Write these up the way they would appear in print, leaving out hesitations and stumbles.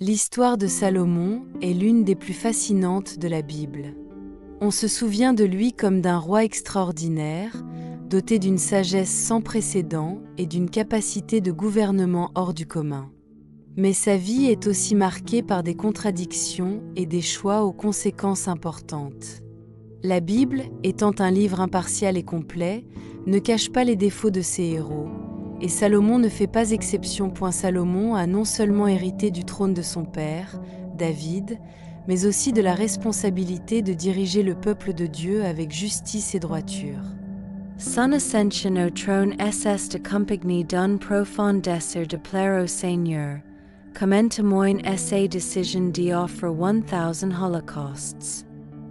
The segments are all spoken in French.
L'histoire de Salomon est l'une des plus fascinantes de la Bible. On se souvient de lui comme d'un roi extraordinaire, doté d'une sagesse sans précédent et d'une capacité de gouvernement hors du commun. Mais sa vie est aussi marquée par des contradictions et des choix aux conséquences importantes. La Bible, étant un livre impartial et complet, ne cache pas les défauts de ses héros, et Salomon ne fait pas exception. Salomon a non seulement hérité du trône de son père, David, mais aussi de la responsabilité de diriger le peuple de Dieu avec justice et droiture. Son ascension au trône est accompagnée d'un profond désir de plaire au Seigneur, comme en témoigne sa décision d'y offrir 1000 holocausts.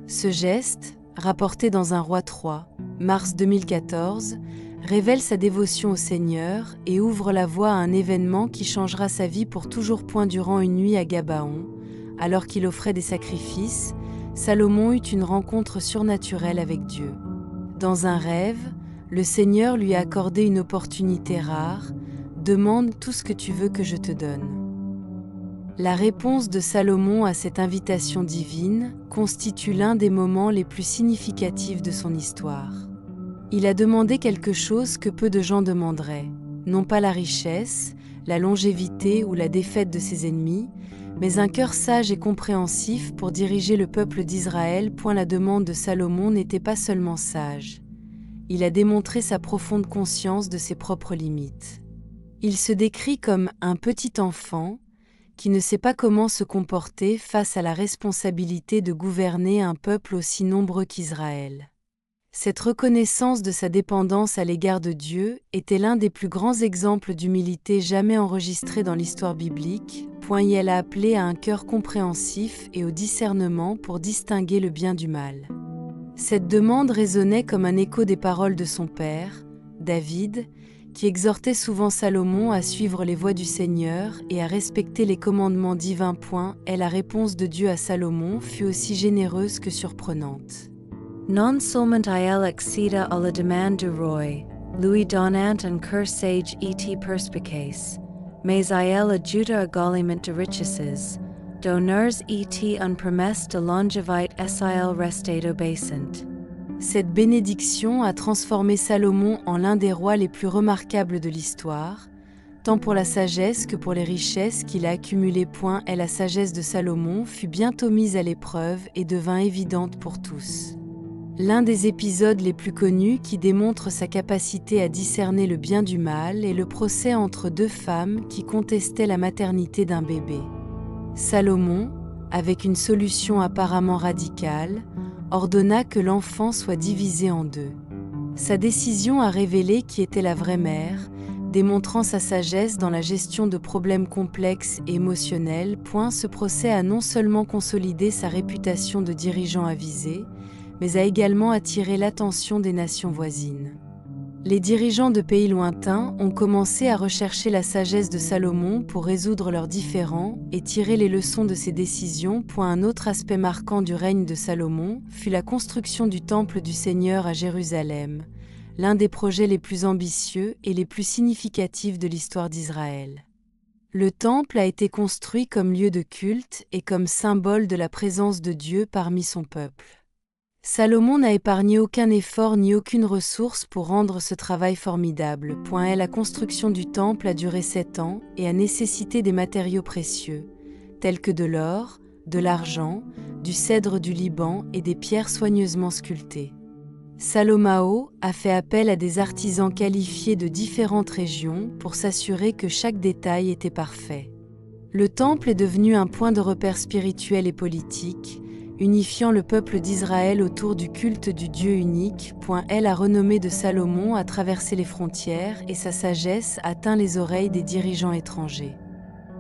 Ce geste, rapporté dans un roi 3, mars 2014, révèle sa dévotion au Seigneur et ouvre la voie à un événement qui changera sa vie pour toujours. Durant une nuit à Gabaon, alors qu'il offrait des sacrifices, Salomon eut une rencontre surnaturelle avec Dieu. Dans un rêve, le Seigneur lui a accordé une opportunité rare. « Demande tout ce que tu veux que je te donne ». La réponse de Salomon à cette invitation divine constitue l'un des moments les plus significatifs de son histoire. Il a demandé quelque chose que peu de gens demanderaient, non pas la richesse, la longévité ou la défaite de ses ennemis, mais un cœur sage et compréhensif pour diriger le peuple d'Israël. La demande de Salomon n'était pas seulement sage. Il a démontré sa profonde conscience de ses propres limites. Il se décrit comme un petit enfant qui ne sait pas comment se comporter face à la responsabilité de gouverner un peuple aussi nombreux qu'Israël. Cette reconnaissance de sa dépendance à l'égard de Dieu était l'un des plus grands exemples d'humilité jamais enregistrés dans l'histoire biblique. Elle a appelé à un cœur compréhensif et au discernement pour distinguer le bien du mal. Cette demande résonnait comme un écho des paroles de son père, David, qui exhortait souvent Salomon à suivre les voies du Seigneur et à respecter les commandements divins. La réponse de Dieu à Salomon fut aussi généreuse que surprenante. Non seulement il accéda à la demande du roi, lui donnant un cœur sage et perspicace, mais il ajouta également de richesses, d'honneurs et une promesse de longévité il restait obéissant. Cette bénédiction a transformé Salomon en l'un des rois les plus remarquables de l'histoire, tant pour la sagesse que pour les richesses qu'il a accumulées. La sagesse de Salomon fut bientôt mise à l'épreuve et devint évidente pour tous. L'un des épisodes les plus connus qui démontre sa capacité à discerner le bien du mal est le procès entre deux femmes qui contestaient la maternité d'un bébé. Salomon, avec une solution apparemment radicale, ordonna que l'enfant soit divisé en deux. Sa décision a révélé qui était la vraie mère, démontrant sa sagesse dans la gestion de problèmes complexes et émotionnels. Ce procès a non seulement consolidé sa réputation de dirigeant avisé, mais a également attiré l'attention des nations voisines. Les dirigeants de pays lointains ont commencé à rechercher la sagesse de Salomon pour résoudre leurs différends et tirer les leçons de ses décisions. Un autre aspect marquant du règne de Salomon fut la construction du temple du Seigneur à Jérusalem, l'un des projets les plus ambitieux et les plus significatifs de l'histoire d'Israël. Le temple a été construit comme lieu de culte et comme symbole de la présence de Dieu parmi son peuple. Salomon n'a épargné aucun effort ni aucune ressource pour rendre ce travail formidable. La construction du temple a duré 7 ans et a nécessité des matériaux précieux, tels que de l'or, de l'argent, du cèdre du Liban et des pierres soigneusement sculptées. Salomao a fait appel à des artisans qualifiés de différentes régions pour s'assurer que chaque détail était parfait. Le temple est devenu un point de repère spirituel et politique, unifiant le peuple d'Israël autour du culte du Dieu unique. La renommée de Salomon a traversé les frontières et sa sagesse atteint les oreilles des dirigeants étrangers.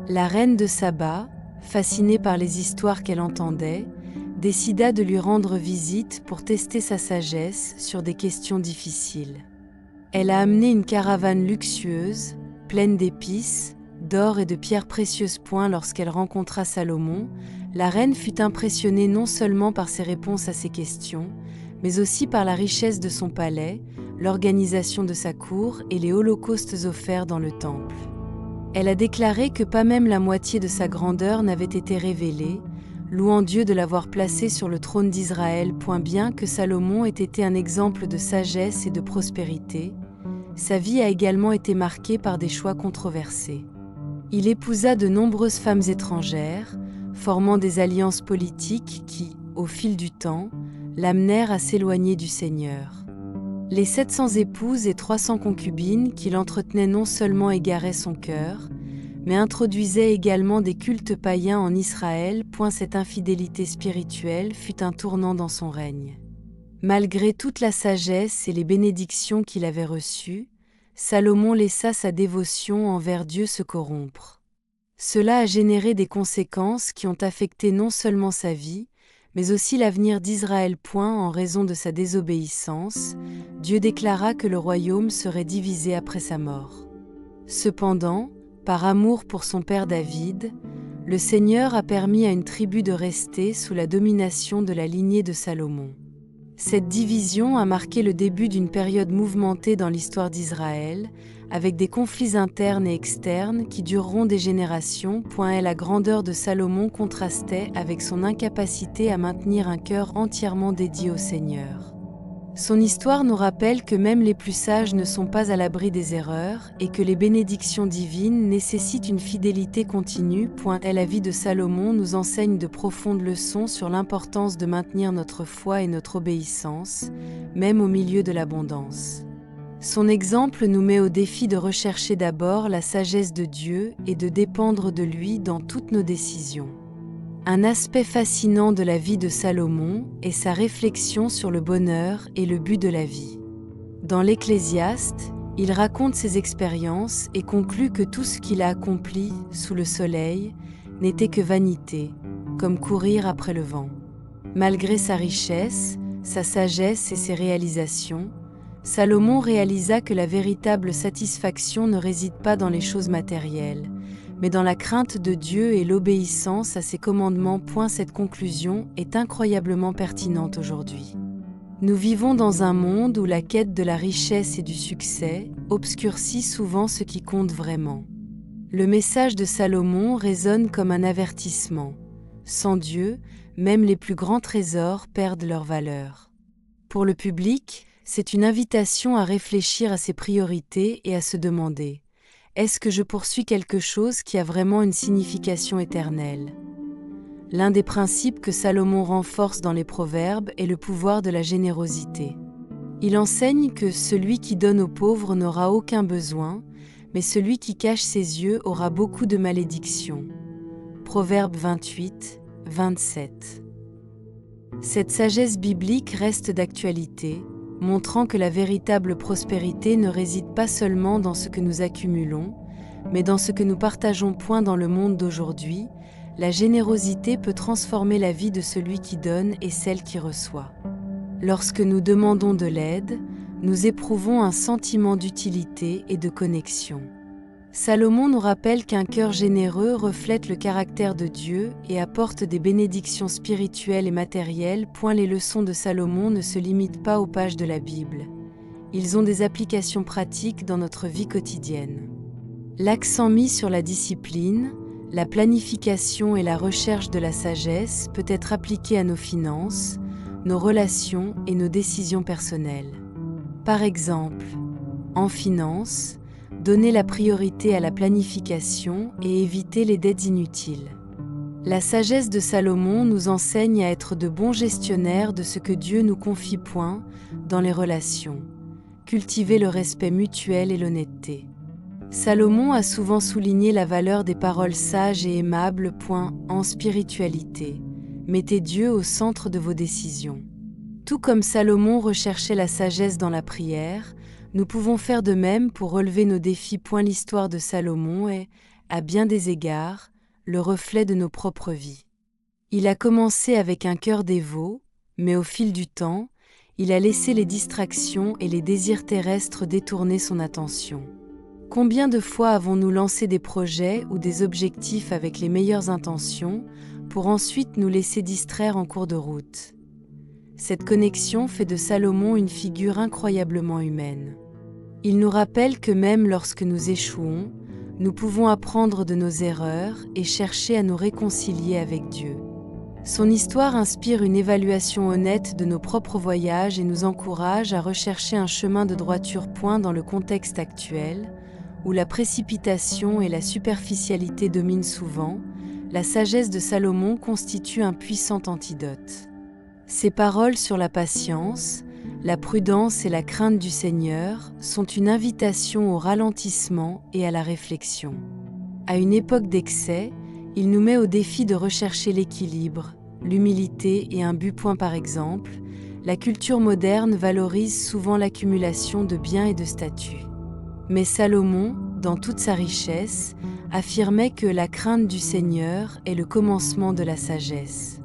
La reine de Saba, fascinée par les histoires qu'elle entendait, décida de lui rendre visite pour tester sa sagesse sur des questions difficiles. Elle a amené une caravane luxueuse, pleine d'épices, d'or et de pierres précieuses. Lorsqu'elle rencontra Salomon, la reine fut impressionnée non seulement par ses réponses à ses questions, mais aussi par la richesse de son palais, l'organisation de sa cour et les holocaustes offerts dans le temple. Elle a déclaré que pas même la moitié de sa grandeur n'avait été révélée, louant Dieu de l'avoir placé sur le trône d'Israël. Bien que Salomon ait été un exemple de sagesse et de prospérité, sa vie a également été marquée par des choix controversés. Il épousa de nombreuses femmes étrangères, formant des alliances politiques qui, au fil du temps, l'amenèrent à s'éloigner du Seigneur. Les 700 épouses et 300 concubines qu'il entretenait non seulement égaraient son cœur, mais introduisaient également des cultes païens en Israël. Cette infidélité spirituelle fut un tournant dans son règne. Malgré toute la sagesse et les bénédictions qu'il avait reçues, Salomon laissa sa dévotion envers Dieu se corrompre. Cela a généré des conséquences qui ont affecté non seulement sa vie, mais aussi l'avenir d'Israël. En raison de sa désobéissance, Dieu déclara que le royaume serait divisé après sa mort. Cependant, par amour pour son père David, le Seigneur a permis à une tribu de rester sous la domination de la lignée de Salomon. Cette division a marqué le début d'une période mouvementée dans l'histoire d'Israël, avec des conflits internes et externes qui dureront des générations. La grandeur de Salomon contrastait avec son incapacité à maintenir un cœur entièrement dédié au Seigneur. Son histoire nous rappelle que même les plus sages ne sont pas à l'abri des erreurs et que les bénédictions divines nécessitent une fidélité continue. La vie de Salomon nous enseigne de profondes leçons sur l'importance de maintenir notre foi et notre obéissance, même au milieu de l'abondance. Son exemple nous met au défi de rechercher d'abord la sagesse de Dieu et de dépendre de lui dans toutes nos décisions. Un aspect fascinant de la vie de Salomon est sa réflexion sur le bonheur et le but de la vie. Dans l'Ecclésiaste, il raconte ses expériences et conclut que tout ce qu'il a accompli sous le soleil n'était que vanité, comme courir après le vent. Malgré sa richesse, sa sagesse et ses réalisations, Salomon réalisa que la véritable satisfaction ne réside pas dans les choses matérielles, mais dans la crainte de Dieu et l'obéissance à ses commandements. Cette conclusion est incroyablement pertinente aujourd'hui. Nous vivons dans un monde où la quête de la richesse et du succès obscurcit souvent ce qui compte vraiment. Le message de Salomon résonne comme un avertissement. Sans Dieu, même les plus grands trésors perdent leur valeur. Pour le public, c'est une invitation à réfléchir à ses priorités et à se demander: est-ce que je poursuis quelque chose qui a vraiment une signification éternelle? L'un des principes que Salomon renforce dans les Proverbes est le pouvoir de la générosité. Il enseigne que celui qui donne aux pauvres n'aura aucun besoin, mais celui qui cache ses yeux aura beaucoup de malédictions. Proverbe 28, 27. Cette sagesse biblique reste d'actualité, montrant que la véritable prospérité ne réside pas seulement dans ce que nous accumulons, mais dans ce que nous partageons. Dans le monde d'aujourd'hui, la générosité peut transformer la vie de celui qui donne et celle qui reçoit. Lorsque nous demandons de l'aide, nous éprouvons un sentiment d'utilité et de connexion. Salomon nous rappelle qu'un cœur généreux reflète le caractère de Dieu et apporte des bénédictions spirituelles et matérielles. Les leçons de Salomon ne se limitent pas aux pages de la Bible. Ils ont des applications pratiques dans notre vie quotidienne. L'accent mis sur la discipline, la planification et la recherche de la sagesse peut être appliqué à nos finances, nos relations et nos décisions personnelles. Par exemple, en finance, donner la priorité à la planification et éviter les dettes inutiles. La sagesse de Salomon nous enseigne à être de bons gestionnaires de ce que Dieu nous confie. Dans les relations, cultiver le respect mutuel et l'honnêteté. Salomon a souvent souligné la valeur des paroles sages et aimables. En spiritualité, mettez Dieu au centre de vos décisions. Tout comme Salomon recherchait la sagesse dans la prière, nous pouvons faire de même pour relever nos défis. L'histoire de Salomon est, à bien des égards, le reflet de nos propres vies. Il a commencé avec un cœur dévot, mais au fil du temps, il a laissé les distractions et les désirs terrestres détourner son attention. Combien de fois avons-nous lancé des projets ou des objectifs avec les meilleures intentions pour ensuite nous laisser distraire en cours de route? Cette connexion fait de Salomon une figure incroyablement humaine. Il nous rappelle que même lorsque nous échouons, Nous pouvons apprendre de nos erreurs et chercher à nous réconcilier avec Dieu. Son histoire inspire une évaluation honnête de nos propres voyages et nous encourage à rechercher un chemin de droiture. Dans le contexte actuel, où la précipitation et la superficialité dominent souvent, la sagesse de Salomon constitue un puissant antidote. Ses paroles sur la patience, la prudence et la crainte du Seigneur sont une invitation au ralentissement et à la réflexion. À une époque d'excès, il nous met au défi de rechercher l'équilibre, l'humilité et un but. Par exemple, la culture moderne valorise souvent l'accumulation de biens et de statuts. Mais Salomon, dans toute sa richesse, affirmait que la crainte du Seigneur est le commencement de la sagesse.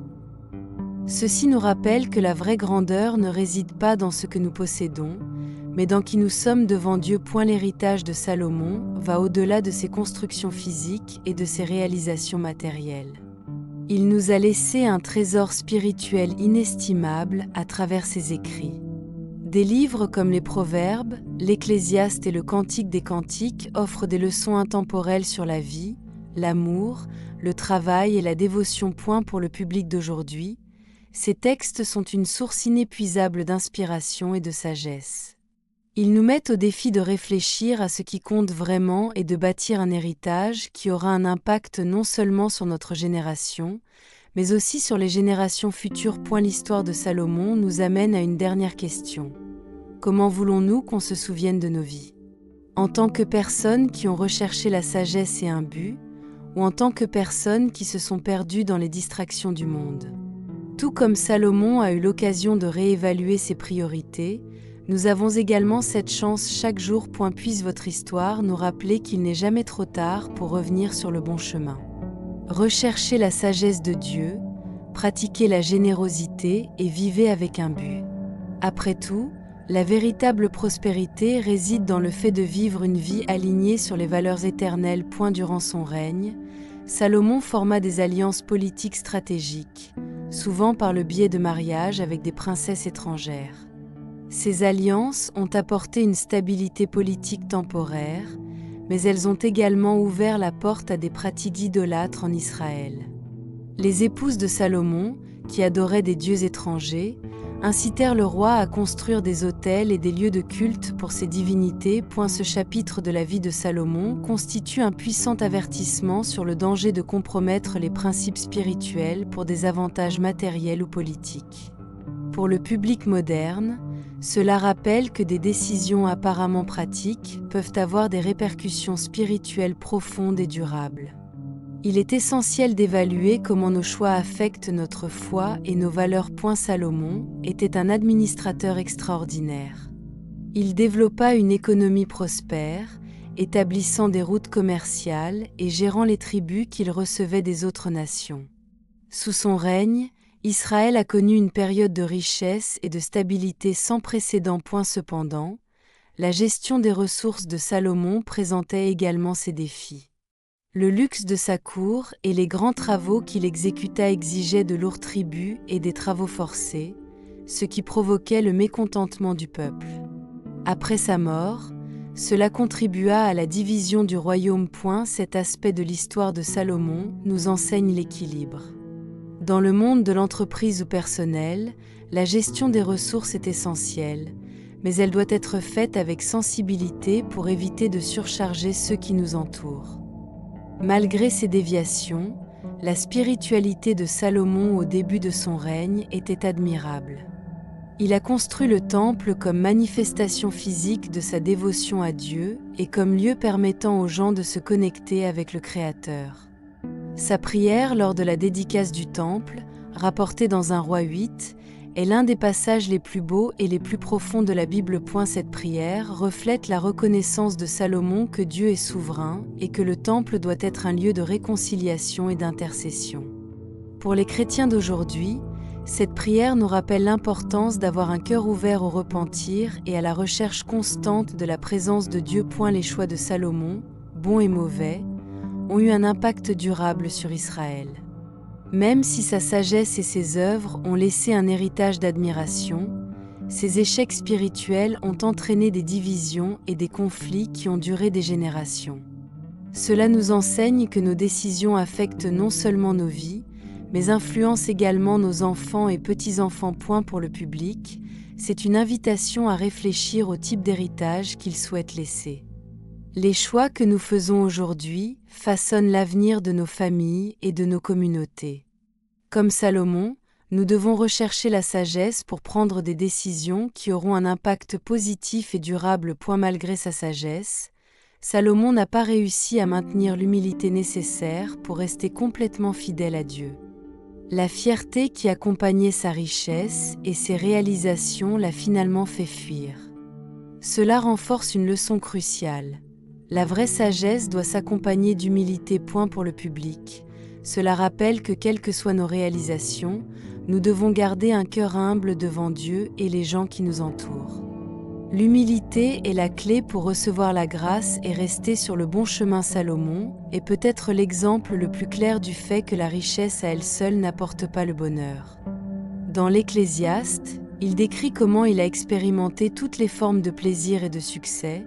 Ceci nous rappelle que la vraie grandeur ne réside pas dans ce que nous possédons, mais dans qui nous sommes devant Dieu. L'héritage de Salomon va au-delà de ses constructions physiques et de ses réalisations matérielles. Il nous a laissé un trésor spirituel inestimable à travers ses écrits. Des livres comme les Proverbes, l'Ecclésiaste et le Cantique des Cantiques offrent des leçons intemporelles sur la vie, l'amour, le travail et la dévotion. Pour le public d'aujourd'hui, ces textes sont une source inépuisable d'inspiration et de sagesse. Ils nous mettent au défi de réfléchir à ce qui compte vraiment et de bâtir un héritage qui aura un impact non seulement sur notre génération, mais aussi sur les générations futures. L'histoire de Salomon nous amène à une dernière question. Comment voulons-nous qu'on se souvienne de nos vies? En tant que personnes qui ont recherché la sagesse et un but, ou en tant que personnes qui se sont perdues dans les distractions du monde? Tout comme Salomon a eu l'occasion de réévaluer ses priorités, nous avons également cette chance chaque jour. Puisse votre histoire nous rappeler qu'il n'est jamais trop tard pour revenir sur le bon chemin. Recherchez la sagesse de Dieu, pratiquez la générosité et vivez avec un but. Après tout, la véritable prospérité réside dans le fait de vivre une vie alignée sur les valeurs éternelles. Durant son règne, Salomon forma des alliances politiques stratégiques, souvent par le biais de mariages avec des princesses étrangères. Ces alliances ont apporté une stabilité politique temporaire, mais elles ont également ouvert la porte à des pratiques idolâtres en Israël. Les épouses de Salomon, qui adoraient des dieux étrangers, incitèrent le roi à construire des autels et des lieux de culte pour ses divinités. Ce chapitre de la vie de Salomon constitue un puissant avertissement sur le danger de compromettre les principes spirituels pour des avantages matériels ou politiques. Pour le public moderne, cela rappelle que des décisions apparemment pratiques peuvent avoir des répercussions spirituelles profondes et durables. Il est essentiel d'évaluer comment nos choix affectent notre foi et nos valeurs. Salomon était un administrateur extraordinaire. Il développa une économie prospère, établissant des routes commerciales et gérant les tribus qu'il recevait des autres nations. Sous son règne, Israël a connu une période de richesse et de stabilité sans précédent. Cependant, la gestion des ressources de Salomon présentait également ses défis. Le luxe de sa cour et les grands travaux qu'il exécuta exigeaient de lourds tributs et des travaux forcés, ce qui provoquait le mécontentement du peuple. Après sa mort, cela contribua à la division du royaume. Cet aspect de l'histoire de Salomon nous enseigne l'équilibre. Dans le monde de l'entreprise ou personnel, la gestion des ressources est essentielle, mais elle doit être faite avec sensibilité pour éviter de surcharger ceux qui nous entourent. Malgré ces déviations, la spiritualité de Salomon au début de son règne était admirable. Il a construit le temple comme manifestation physique de sa dévotion à Dieu et comme lieu permettant aux gens de se connecter avec le Créateur. Sa prière lors de la dédicace du temple, rapportée dans un Roi 8, est l'un des passages les plus beaux et les plus profonds de la Bible. Cette prière reflète la reconnaissance de Salomon que Dieu est souverain et que le temple doit être un lieu de réconciliation et d'intercession. Pour les chrétiens d'aujourd'hui, cette prière nous rappelle l'importance d'avoir un cœur ouvert au repentir et à la recherche constante de la présence de Dieu. Les choix de Salomon, bons et mauvais, ont eu un impact durable sur Israël. Même si sa sagesse et ses œuvres ont laissé un héritage d'admiration, ses échecs spirituels ont entraîné des divisions et des conflits qui ont duré des générations. Cela nous enseigne que nos décisions affectent non seulement nos vies, mais influencent également nos enfants et petits-enfants. Pour le public, c'est une invitation à réfléchir au type d'héritage qu'ils souhaitent laisser. Les choix que nous faisons aujourd'hui façonnent l'avenir de nos familles et de nos communautés. Comme Salomon, nous devons rechercher la sagesse pour prendre des décisions qui auront un impact positif et durable. Malgré sa sagesse, Salomon n'a pas réussi à maintenir l'humilité nécessaire pour rester complètement fidèle à Dieu. La fierté qui accompagnait sa richesse et ses réalisations l'a finalement fait fuir. Cela renforce une leçon cruciale. La vraie sagesse doit s'accompagner d'humilité. Pour le public, cela rappelle que quelles que soient nos réalisations, nous devons garder un cœur humble devant Dieu et les gens qui nous entourent. L'humilité est la clé pour recevoir la grâce et rester sur le bon chemin. Salomon est peut-être l'exemple le plus clair du fait que la richesse à elle seule n'apporte pas le bonheur. Dans l'Ecclésiaste, il décrit comment il a expérimenté toutes les formes de plaisir et de succès,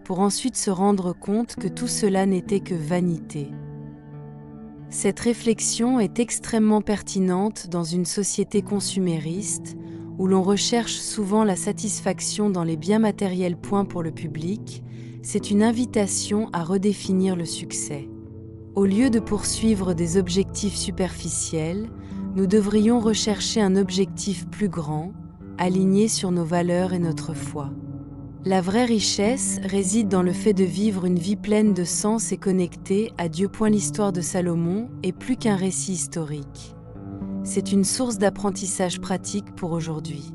pour ensuite se rendre compte que tout cela n'était que vanité. Cette réflexion est extrêmement pertinente dans une société consumériste, où l'on recherche souvent la satisfaction dans les biens matériels. Pour le public, c'est une invitation à redéfinir le succès. Au lieu de poursuivre des objectifs superficiels, nous devrions rechercher un objectif plus grand, aligné sur nos valeurs et notre foi. La vraie richesse réside dans le fait de vivre une vie pleine de sens et connectée à Dieu. L'histoire de Salomon est plus qu'un récit historique. C'est une source d'apprentissage pratique pour aujourd'hui.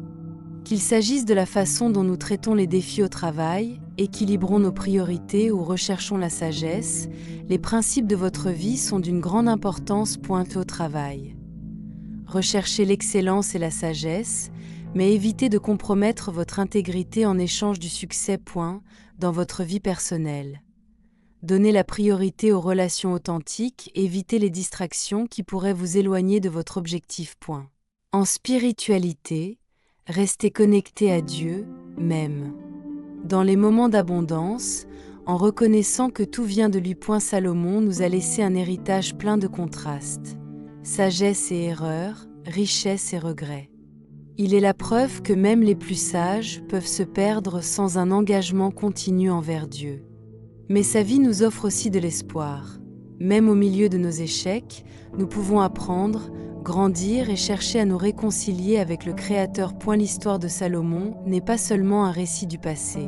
Qu'il s'agisse de la façon dont nous traitons les défis au travail, équilibrons nos priorités ou recherchons la sagesse, les principes de votre vie sont d'une grande importance. Au travail. Recherchez l'excellence et la sagesse, mais évitez de compromettre votre intégrité en échange du succès. Dans votre vie personnelle. Donnez la priorité aux relations authentiques, évitez les distractions qui pourraient vous éloigner de votre objectif. En spiritualité, restez connecté à Dieu, même dans les moments d'abondance, en reconnaissant que tout vient de lui. Salomon nous a laissé un héritage plein de contrastes, sagesse et erreur, richesse et regret. Il est la preuve que même les plus sages peuvent se perdre sans un engagement continu envers Dieu. Mais sa vie nous offre aussi de l'espoir. Même au milieu de nos échecs, nous pouvons apprendre, grandir et chercher à nous réconcilier avec le Créateur. L'histoire de Salomon n'est pas seulement un récit du passé,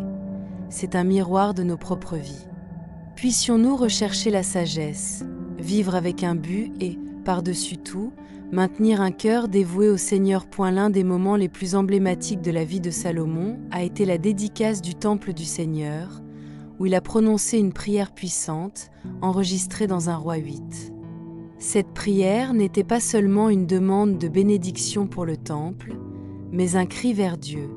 c'est un miroir de nos propres vies. Puissions-nous rechercher la sagesse, vivre avec un but et, par-dessus tout, maintenir un cœur dévoué au Seigneur. L'un des moments les plus emblématiques de la vie de Salomon a été la dédicace du Temple du Seigneur, où il a prononcé une prière puissante, enregistrée dans un roi 8. Cette prière n'était pas seulement une demande de bénédiction pour le Temple, mais un cri vers Dieu.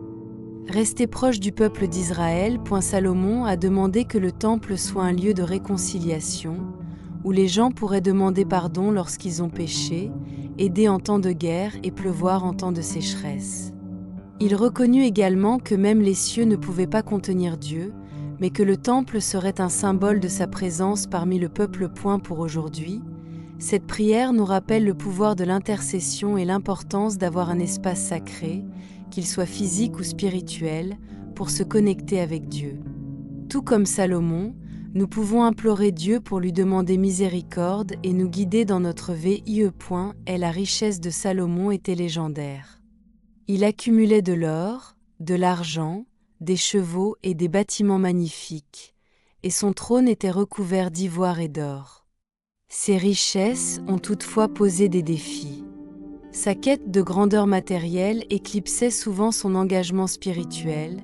Rester proche du peuple d'Israël. Salomon a demandé que le Temple soit un lieu de réconciliation, où les gens pourraient demander pardon lorsqu'ils ont péché, aider en temps de guerre et pleuvoir en temps de sécheresse. Il reconnut également que même les cieux ne pouvaient pas contenir Dieu, mais que le temple serait un symbole de sa présence parmi le peuple. Pour aujourd'hui, cette prière nous rappelle le pouvoir de l'intercession et l'importance d'avoir un espace sacré, qu'il soit physique ou spirituel, pour se connecter avec Dieu. Tout comme Salomon, nous pouvons implorer Dieu pour lui demander miséricorde et nous guider dans notre vie. La richesse de Salomon était légendaire. Il accumulait de l'or, de l'argent, des chevaux et des bâtiments magnifiques, et son trône était recouvert d'ivoire et d'or. Ses richesses ont toutefois posé des défis. Sa quête de grandeur matérielle éclipsait souvent son engagement spirituel,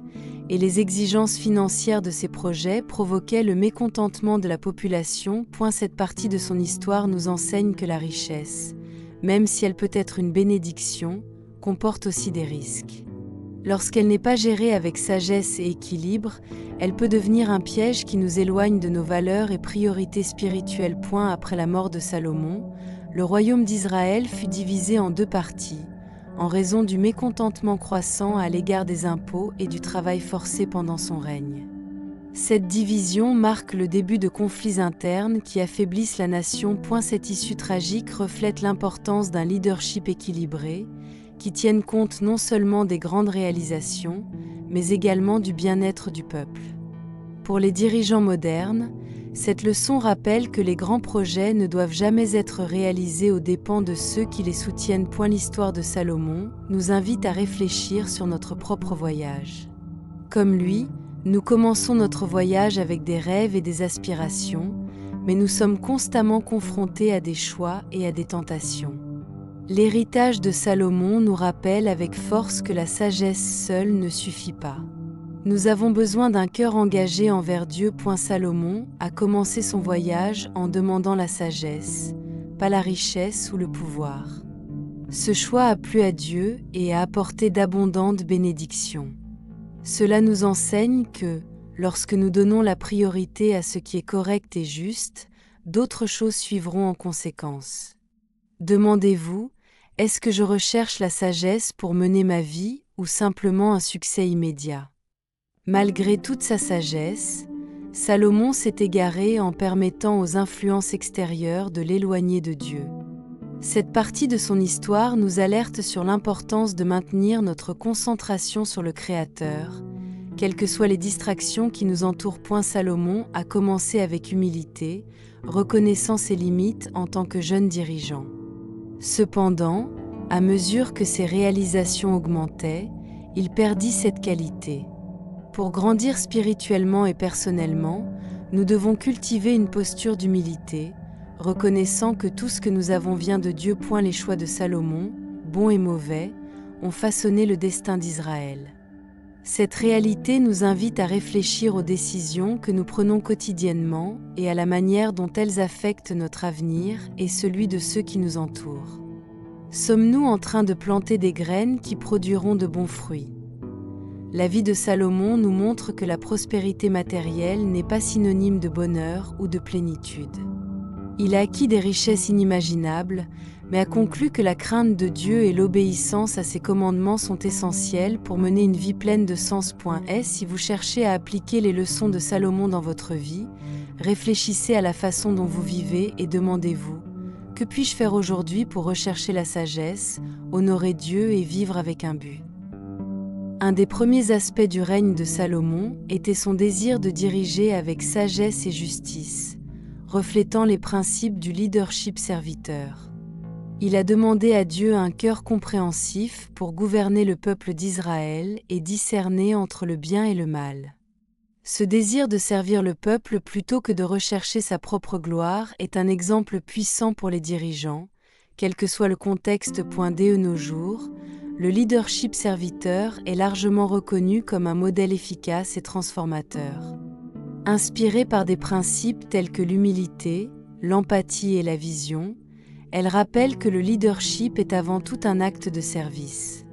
et les exigences financières de ses projets provoquaient le mécontentement de la population. Cette partie de son histoire nous enseigne que la richesse, même si elle peut être une bénédiction, comporte aussi des risques. Lorsqu'elle n'est pas gérée avec sagesse et équilibre, elle peut devenir un piège qui nous éloigne de nos valeurs et priorités spirituelles. Après la mort de Salomon, le royaume d'Israël fut divisé en deux parties, en raison du mécontentement croissant à l'égard des impôts et du travail forcé pendant son règne. Cette division marque le début de conflits internes qui affaiblissent la nation. Cette issue tragique reflète l'importance d'un leadership équilibré, qui tienne compte non seulement des grandes réalisations, mais également du bien-être du peuple. Pour les dirigeants modernes, cette leçon rappelle que les grands projets ne doivent jamais être réalisés aux dépens de ceux qui les soutiennent. L'histoire de Salomon nous invite à réfléchir sur notre propre voyage. Comme lui, nous commençons notre voyage avec des rêves et des aspirations, mais nous sommes constamment confrontés à des choix et à des tentations. L'héritage de Salomon nous rappelle avec force que la sagesse seule ne suffit pas. Nous avons besoin d'un cœur engagé envers Dieu. Salomon a commencé son voyage en demandant la sagesse, pas la richesse ou le pouvoir. Ce choix a plu à Dieu et a apporté d'abondantes bénédictions. Cela nous enseigne que, lorsque nous donnons la priorité à ce qui est correct et juste, d'autres choses suivront en conséquence. Demandez-vous, est-ce que je recherche la sagesse pour mener ma vie ou simplement un succès immédiat ? Malgré toute sa sagesse, Salomon s'est égaré en permettant aux influences extérieures de l'éloigner de Dieu. Cette partie de son histoire nous alerte sur l'importance de maintenir notre concentration sur le Créateur, quelles que soient les distractions qui nous entourent. Salomon a commencé avec humilité, reconnaissant ses limites en tant que jeune dirigeant. Cependant, à mesure que ses réalisations augmentaient, il perdit cette qualité. Pour grandir spirituellement et personnellement, nous devons cultiver une posture d'humilité, reconnaissant que tout ce que nous avons vient de Dieu. Les choix de Salomon, bons et mauvais, ont façonné le destin d'Israël. Cette réalité nous invite à réfléchir aux décisions que nous prenons quotidiennement et à la manière dont elles affectent notre avenir et celui de ceux qui nous entourent. Sommes-nous en train de planter des graines qui produiront de bons fruits ? La vie de Salomon nous montre que la prospérité matérielle n'est pas synonyme de bonheur ou de plénitude. Il a acquis des richesses inimaginables, mais a conclu que la crainte de Dieu et l'obéissance à ses commandements sont essentielles pour mener une vie pleine de sens. Si vous cherchez à appliquer les leçons de Salomon dans votre vie, réfléchissez à la façon dont vous vivez et demandez-vous, que puis-je faire aujourd'hui pour rechercher la sagesse, honorer Dieu et vivre avec un but ? Un des premiers aspects du règne de Salomon était son désir de diriger avec sagesse et justice, reflétant les principes du leadership serviteur. Il a demandé à Dieu un cœur compréhensif pour gouverner le peuple d'Israël et discerner entre le bien et le mal. Ce désir de servir le peuple plutôt que de rechercher sa propre gloire est un exemple puissant pour les dirigeants, quel que soit le contexte. De nos jours, le leadership serviteur est largement reconnu comme un modèle efficace et transformateur. Inspirée par des principes tels que l'humilité, l'empathie et la vision, elle rappelle que le leadership est avant tout un acte de service.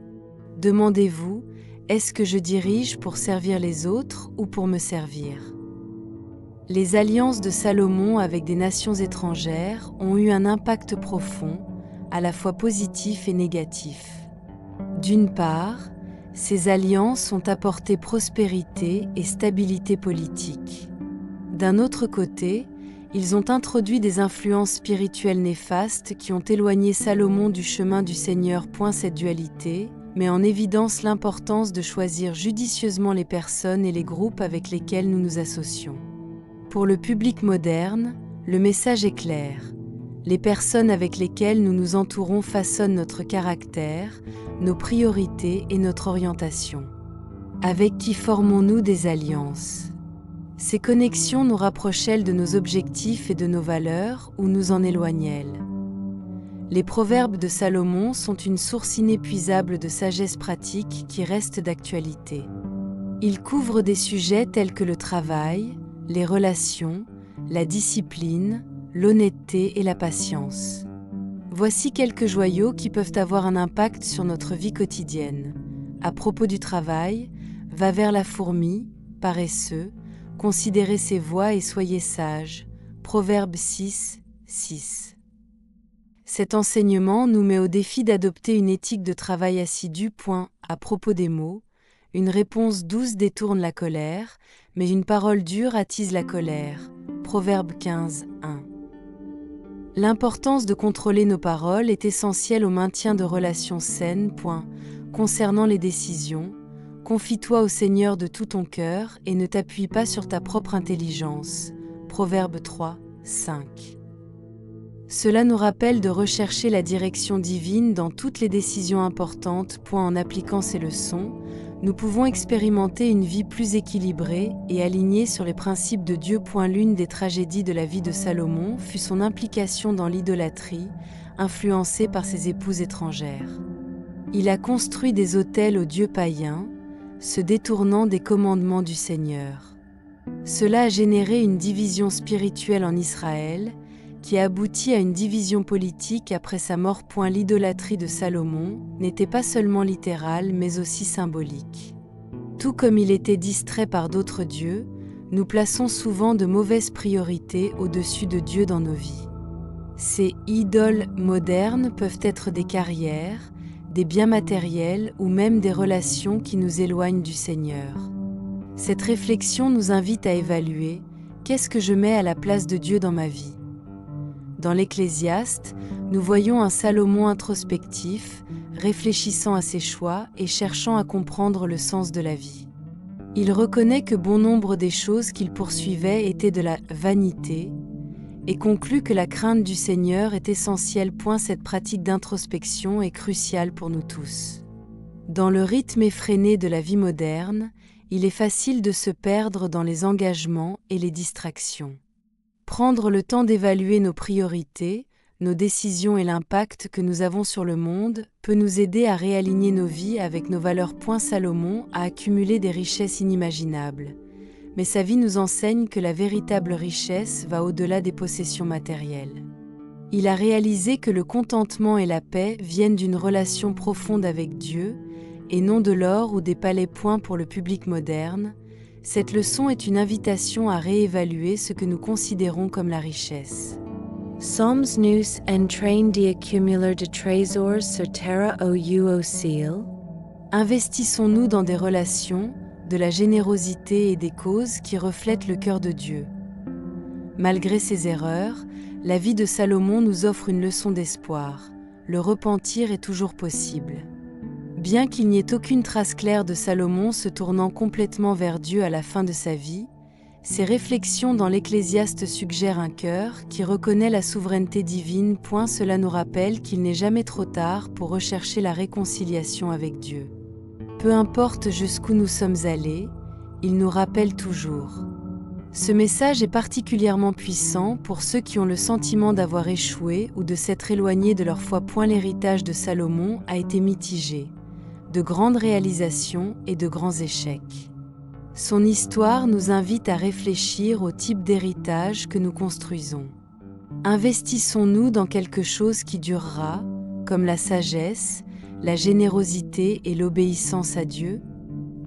Demandez-vous, est-ce que je dirige pour servir les autres ou pour me servir ? Les alliances de Salomon avec des nations étrangères ont eu un impact profond, à la fois positif et négatif. D'une part, ces alliances ont apporté prospérité et stabilité politique. D'un autre côté, ils ont introduit des influences spirituelles néfastes qui ont éloigné Salomon du chemin du Seigneur. Cette dualité met en évidence l'importance de choisir judicieusement les personnes et les groupes avec lesquels nous nous associons. Pour le public moderne, le message est clair. Les personnes avec lesquelles nous nous entourons façonnent notre caractère, nos priorités et notre orientation. Avec qui formons-nous des alliances ? Ces connexions nous rapprochent-elles de nos objectifs et de nos valeurs ou nous en éloignent-elles ? Les proverbes de Salomon sont une source inépuisable de sagesse pratique qui reste d'actualité. Ils couvrent des sujets tels que le travail, les relations, la discipline, l'honnêteté et la patience. Voici quelques joyaux qui peuvent avoir un impact sur notre vie quotidienne. À propos du travail, va vers la fourmi, paresseux, considérez ses voies et soyez sage. Proverbe 6, 6. Cet enseignement nous met au défi d'adopter une éthique de travail assidue. À propos des mots, Une réponse douce détourne la colère, mais une parole dure attise la colère. Proverbe 15, 1. L'importance de contrôler nos paroles est essentielle au maintien de relations saines. Concernant les décisions, confie-toi au Seigneur de tout ton cœur et ne t'appuie pas sur ta propre intelligence. Proverbe 3, 5. Cela nous rappelle de rechercher la direction divine dans toutes les décisions importantes. En appliquant ces leçons, nous pouvons expérimenter une vie plus équilibrée et alignée sur les principes de Dieu. L'une des tragédies de la vie de Salomon fut son implication dans l'idolâtrie, influencée par ses épouses étrangères. Il a construit des autels aux dieux païens, se détournant des commandements du Seigneur. Cela a généré une division spirituelle en Israël, qui a abouti à une division politique après sa mort. L'idolâtrie de Salomon n'était pas seulement littérale mais aussi symbolique. Tout comme il était distrait par d'autres dieux, nous plaçons souvent de mauvaises priorités au-dessus de Dieu dans nos vies. Ces idoles modernes peuvent être des carrières, des biens matériels ou même des relations qui nous éloignent du Seigneur. Cette réflexion nous invite à évaluer: qu'est-ce que je mets à la place de Dieu dans ma vie ? Dans l'Ecclésiaste, nous voyons un Salomon introspectif, réfléchissant à ses choix et cherchant à comprendre le sens de la vie. Il reconnaît que bon nombre des choses qu'il poursuivait étaient de la vanité et conclut que la crainte du Seigneur est essentielle. Cette pratique d'introspection est cruciale pour nous tous. Dans le rythme effréné de la vie moderne, il est facile de se perdre dans les engagements et les distractions. Prendre le temps d'évaluer nos priorités, nos décisions et l'impact que nous avons sur le monde peut nous aider à réaligner nos vies avec nos valeurs. Salomon a accumulé des richesses inimaginables, mais sa vie nous enseigne que la véritable richesse va au-delà des possessions matérielles. Il a réalisé que le contentement et la paix viennent d'une relation profonde avec Dieu, et non de l'or ou des palais. Pour le public moderne, cette leçon est une invitation à réévaluer ce que nous considérons comme la richesse. Somos nous en train de accumular de trésors sur terra ou au ciel? Investissons-nous dans des relations, de la générosité et des causes qui reflètent le cœur de Dieu. Malgré ses erreurs, la vie de Salomon nous offre une leçon d'espoir. Le repentir est toujours possible. Bien qu'il n'y ait aucune trace claire de Salomon se tournant complètement vers Dieu à la fin de sa vie, ses réflexions dans l'Ecclésiaste suggèrent un cœur qui reconnaît la souveraineté divine. Cela nous rappelle qu'il n'est jamais trop tard pour rechercher la réconciliation avec Dieu. Peu importe jusqu'où nous sommes allés, il nous rappelle toujours. Ce message est particulièrement puissant pour ceux qui ont le sentiment d'avoir échoué ou de s'être éloignés de leur foi. L'héritage de Salomon a été mitigé. De grandes réalisations et de grands échecs. Son histoire nous invite à réfléchir au type d'héritage que nous construisons. Investissons-nous dans quelque chose qui durera, comme la sagesse, la générosité et l'obéissance à Dieu,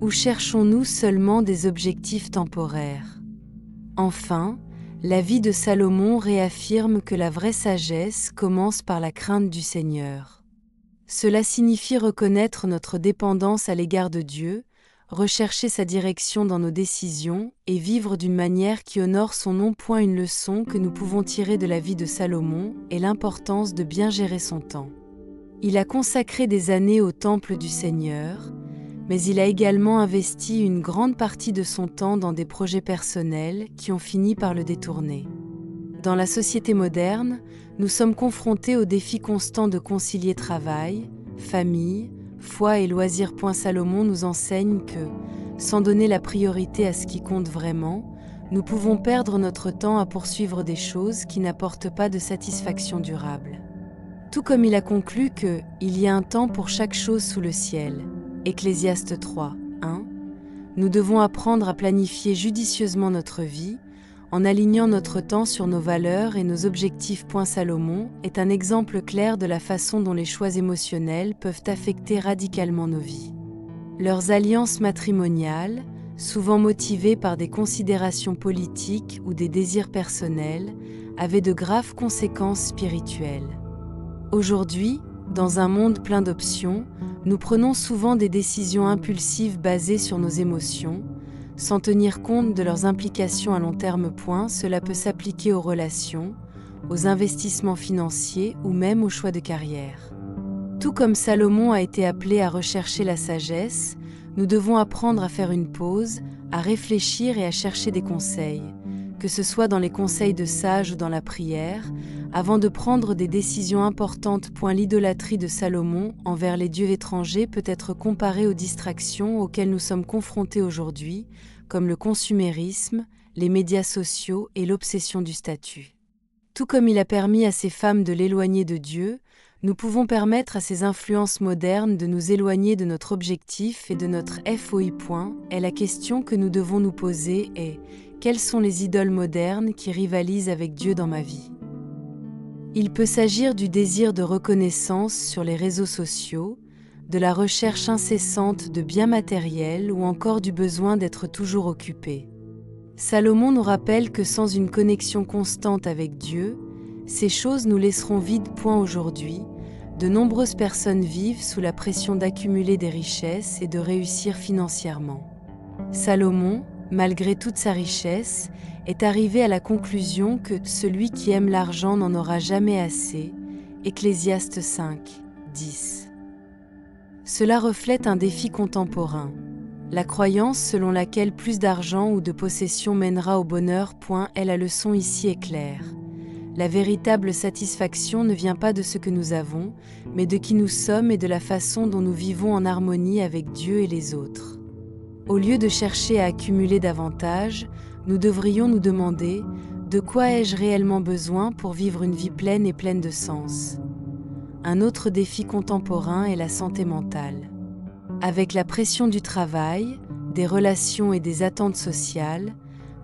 ou cherchons-nous seulement des objectifs temporaires? Enfin, la vie de Salomon réaffirme que la vraie sagesse commence par la crainte du Seigneur. Cela signifie reconnaître notre dépendance à l'égard de Dieu, rechercher sa direction dans nos décisions et vivre d'une manière qui honore son nom. Une leçon que nous pouvons tirer de la vie de Salomon est l'importance de bien gérer son temps. Il a consacré des années au temple du Seigneur, mais il a également investi une grande partie de son temps dans des projets personnels qui ont fini par le détourner. Dans la société moderne, nous sommes confrontés au défi constant de concilier travail, famille, foi et loisirs. Salomon nous enseigne que, sans donner la priorité à ce qui compte vraiment, nous pouvons perdre notre temps à poursuivre des choses qui n'apportent pas de satisfaction durable. Tout comme il a conclu que « il y a un temps pour chaque chose sous le ciel » Ecclésiaste 3, 1, nous devons apprendre à planifier judicieusement notre vie, en alignant notre temps sur nos valeurs et nos objectifs. Salomon est un exemple clair de la façon dont les choix émotionnels peuvent affecter radicalement nos vies. Leurs alliances matrimoniales, souvent motivées par des considérations politiques ou des désirs personnels, avaient de graves conséquences spirituelles. Aujourd'hui, dans un monde plein d'options, Nous prenons souvent des décisions impulsives basées sur nos émotions, sans tenir compte de leurs implications à long terme. Cela peut s'appliquer aux relations, aux investissements financiers ou même aux choix de carrière. Tout comme Salomon a été appelé à rechercher la sagesse, nous devons apprendre à faire une pause, à réfléchir et à chercher des conseils, que ce soit dans les conseils de sages ou dans la prière, avant de prendre des décisions importantes. L'idolâtrie de Salomon envers les dieux étrangers peut être comparée aux distractions auxquelles nous sommes confrontés aujourd'hui, comme le consumérisme, les médias sociaux et l'obsession du statut. Tout comme il a permis à ces femmes de l'éloigner de Dieu, nous pouvons permettre à ces influences modernes de nous éloigner de notre objectif et de notre FOI. Et la question que nous devons nous poser est: quelles sont les idoles modernes qui rivalisent avec Dieu dans ma vie? Il peut s'agir du désir de reconnaissance sur les réseaux sociaux, de la recherche incessante de biens matériels ou encore du besoin d'être toujours occupé. Salomon nous rappelle que sans une connexion constante avec Dieu, ces choses nous laisseront vides. Aujourd'hui, de nombreuses personnes vivent sous la pression d'accumuler des richesses et de réussir financièrement. Salomon, malgré toute sa richesse, est arrivé à la conclusion que celui qui aime l'argent n'en aura jamais assez. Ecclésiaste 5, 10. Cela reflète un défi contemporain. La croyance selon laquelle plus d'argent ou de possession mènera au bonheur. Et la leçon ici est claire. La véritable satisfaction ne vient pas de ce que nous avons, mais de qui nous sommes et de la façon dont nous vivons en harmonie avec Dieu et les autres. Au lieu de chercher à accumuler davantage, nous devrions nous demander: de quoi ai-je réellement besoin pour vivre une vie pleine et pleine de sens? Un autre défi contemporain est la santé mentale. Avec la pression du travail, des relations et des attentes sociales,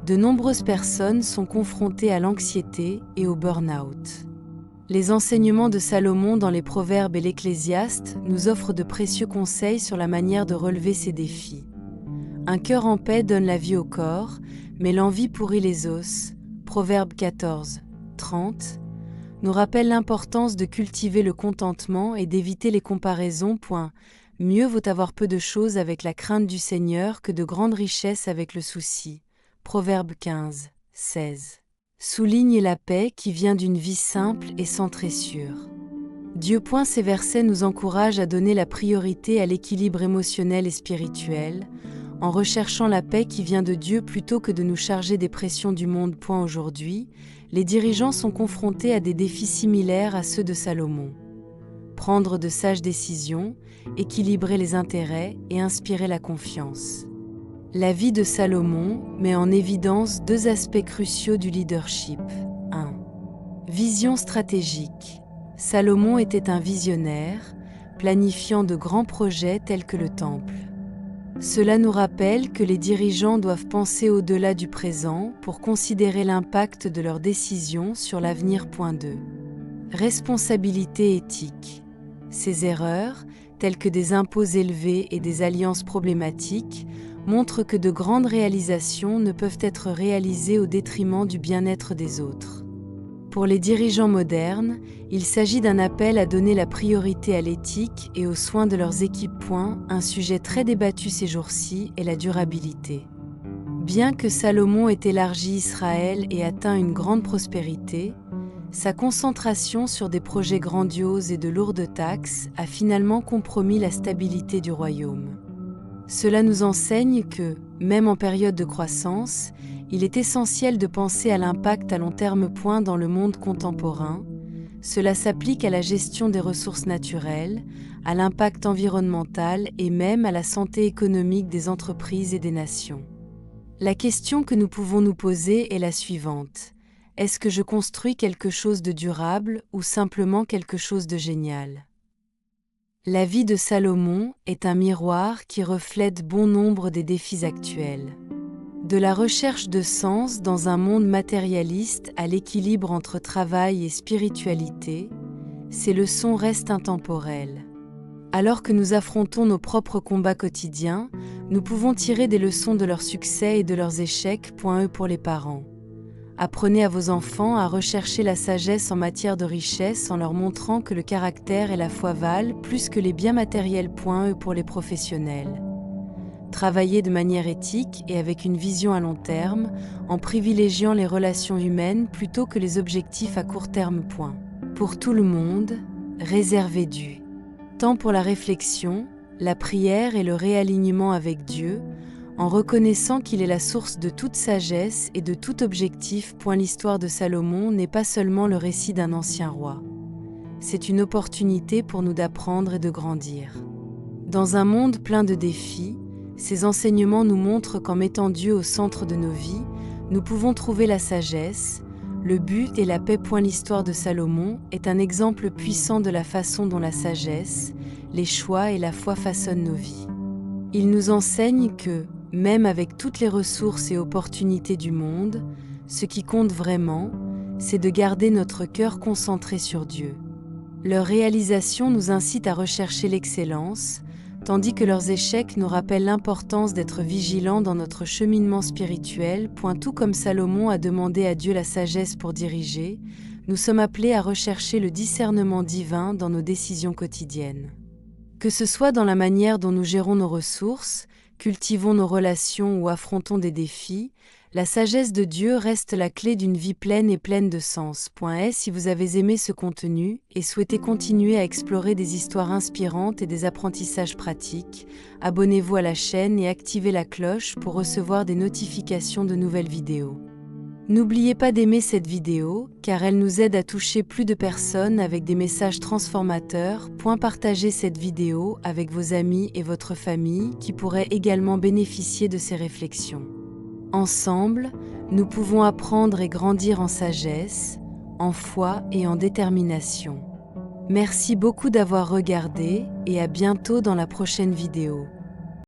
de nombreuses personnes sont confrontées à l'anxiété et au burn-out. Les enseignements de Salomon dans les Proverbes et l'Ecclésiaste nous offrent de précieux conseils sur la manière de relever ces défis. Un cœur en paix donne la vie au corps, mais l'envie pourrit les os. Proverbe 14, 30 nous rappelle l'importance de cultiver le contentement et d'éviter les comparaisons. Mieux vaut avoir peu de choses avec la crainte du Seigneur que de grandes richesses avec le souci. Proverbe 15, 16 souligne la paix qui vient d'une vie simple et centrée sur Dieu. Ces versets nous encouragent à donner la priorité à l'équilibre émotionnel et spirituel, en recherchant la paix qui vient de Dieu plutôt que de nous charger des pressions du monde. Aujourd'hui, les dirigeants sont confrontés à des défis similaires à ceux de Salomon. Prendre de sages décisions, équilibrer les intérêts et inspirer la confiance. La vie de Salomon met en évidence deux aspects cruciaux du leadership. 1. Vision stratégique. Salomon était un visionnaire, planifiant de grands projets tels que le temple. Cela nous rappelle que les dirigeants doivent penser au-delà du présent pour considérer l'impact de leurs décisions sur l'avenir. 2. Responsabilité éthique. Ces erreurs, telles que des impôts élevés et des alliances problématiques, montrent que de grandes réalisations ne peuvent être réalisées au détriment du bien-être des autres. Pour les dirigeants modernes, il s'agit d'un appel à donner la priorité à l'éthique et aux soins de leurs équipes. Un sujet très débattu ces jours-ci est la durabilité. Bien que Salomon ait élargi Israël et atteint une grande prospérité, sa concentration sur des projets grandioses et de lourdes taxes a finalement compromis la stabilité du royaume. Cela nous enseigne que, même en période de croissance, il est essentiel de penser à l'impact à long terme. Dans le monde contemporain, cela s'applique à la gestion des ressources naturelles, à l'impact environnemental et même à la santé économique des entreprises et des nations. La question que nous pouvons nous poser est la suivante: est-ce que je construis quelque chose de durable ou simplement quelque chose de génial? La vie de Salomon est un miroir qui reflète bon nombre des défis actuels. De la recherche de sens dans un monde matérialiste à l'équilibre entre travail et spiritualité, ces leçons restent intemporelles. Alors que nous affrontons nos propres combats quotidiens, nous pouvons tirer des leçons de leurs succès et de leurs échecs. Pour les parents. Apprenez à vos enfants à rechercher la sagesse en matière de richesse en leur montrant que le caractère et la foi valent plus que les biens matériels. Pour les professionnels. Travaillez de manière éthique et avec une vision à long terme, en privilégiant les relations humaines plutôt que les objectifs à court terme. Pour tout le monde, réservez du temps pour la réflexion, la prière et le réalignement avec Dieu, en reconnaissant qu'il est la source de toute sagesse et de tout objectif. L'histoire de Salomon n'est pas seulement le récit d'un ancien roi. C'est une opportunité pour nous d'apprendre et de grandir. Dans un monde plein de défis, ces enseignements nous montrent qu'en mettant Dieu au centre de nos vies, nous pouvons trouver la sagesse, le but et la paix. L'histoire de Salomon est un exemple puissant de la façon dont la sagesse, les choix et la foi façonnent nos vies. Il nous enseigne que, même avec toutes les ressources et opportunités du monde, ce qui compte vraiment, c'est de garder notre cœur concentré sur Dieu. Leur réalisation nous incite à rechercher l'excellence, tandis que leurs échecs nous rappellent l'importance d'être vigilants dans notre cheminement spirituel. Tout comme Salomon a demandé à Dieu la sagesse pour diriger, nous sommes appelés à rechercher le discernement divin dans nos décisions quotidiennes. Que ce soit dans la manière dont nous gérons nos ressources, cultivons nos relations ou affrontons des défis, la sagesse de Dieu reste la clé d'une vie pleine et pleine de sens. Si vous avez aimé ce contenu et souhaitez continuer à explorer des histoires inspirantes et des apprentissages pratiques, abonnez-vous à la chaîne et activez la cloche pour recevoir des notifications de nouvelles vidéos. N'oubliez pas d'aimer cette vidéo, car elle nous aide à toucher plus de personnes avec des messages transformateurs. Partagez cette vidéo avec vos amis et votre famille qui pourraient également bénéficier de ces réflexions. Ensemble, nous pouvons apprendre et grandir en sagesse, en foi et en détermination. Merci beaucoup d'avoir regardé et à bientôt dans la prochaine vidéo.